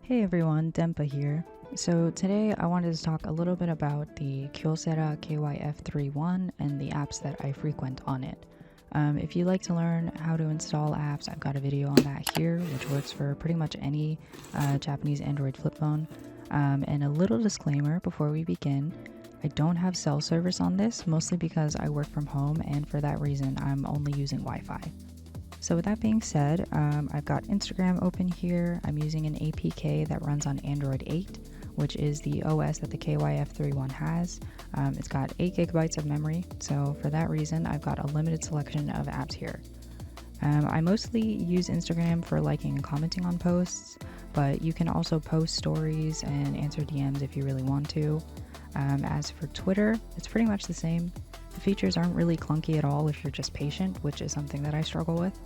Hey everyone, Dempa here. So today I wanted to talk a little bit about the Kyocera kyf31 and the apps that I frequent on it. If you'd like to learn how to install apps, I've got a video on that here, which works for pretty much any Japanese Android flip phone. And a little disclaimer before we begin, I don't have cell service on this, mostly because I work from home, and for that reason I'm only using Wi-Fi. So with that being said, I've got Instagram open here. I'm using an APK that runs on Android 8, which is the OS that the kyf31 has. It's got 8 gigabytes of memory, so for that reason, I've got a limited selection of apps here. I mostly use Instagram for liking and commenting on posts, but you can also post stories and answer DMs if you really want to. As for Twitter, it's pretty much the same. The features aren't really clunky at all if you're just patient, which is something that I struggle with.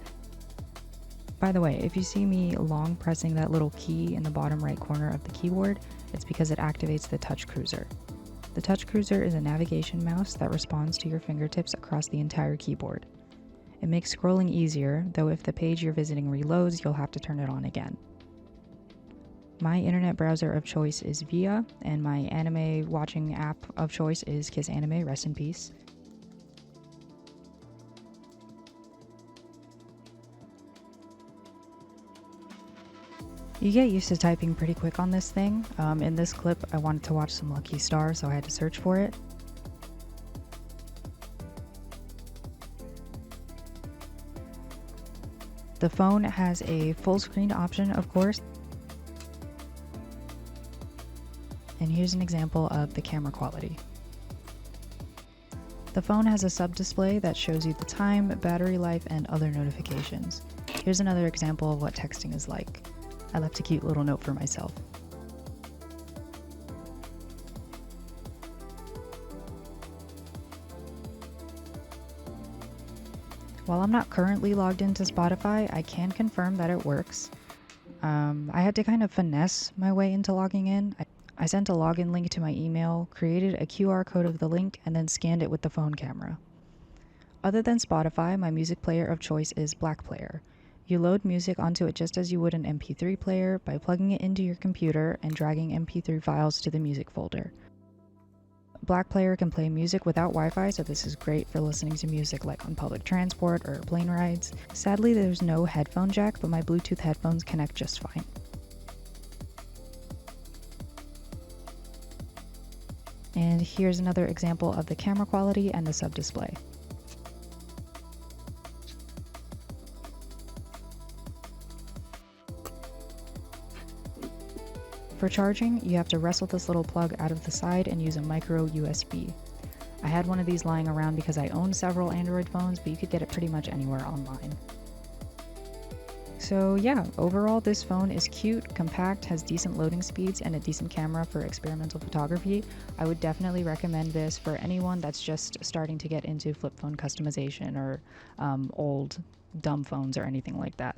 By the way, if you see me long pressing that little key in the bottom right corner of the keyboard, it's because it activates the touch cruiser. The touch cruiser is a navigation mouse that responds to your fingertips across the entire keyboard. It makes scrolling easier, though if the page you're visiting reloads, you'll have to turn it on again. My internet browser of choice is Via, and my anime watching app of choice is Kiss Anime, rest in peace. You get used to typing pretty quick on this thing. In this clip, I wanted to watch some Lucky Star, so I had to search for it. The phone has a full screen option, of course. And here's an example of the camera quality. The phone has a sub-display that shows you the time, battery life, and other notifications. Here's another example of what texting is like. I left a cute little note for myself. While I'm not currently logged into Spotify, I can confirm that it works. I had to kind of finesse my way into logging in. I sent a login link to my email, created a QR code of the link, and then scanned it with the phone camera. Other than Spotify, my music player of choice is Black Player. You load music onto it just as you would an MP3 player by plugging it into your computer and dragging MP3 files to the music folder. Black Player can play music without Wi-Fi, so this is great for listening to music like on public transport or plane rides. Sadly, there's no headphone jack, but my Bluetooth headphones connect just fine. And here's another example of the camera quality and the sub-display. For charging, you have to wrestle this little plug out of the side and use a micro USB. I had one of these lying around because I own several Android phones, but you could get it pretty much anywhere online. So yeah, overall this phone is cute, compact, has decent loading speeds, and a decent camera for experimental photography. I would definitely recommend this for anyone that's just starting to get into flip phone customization or old dumb phones or anything like that.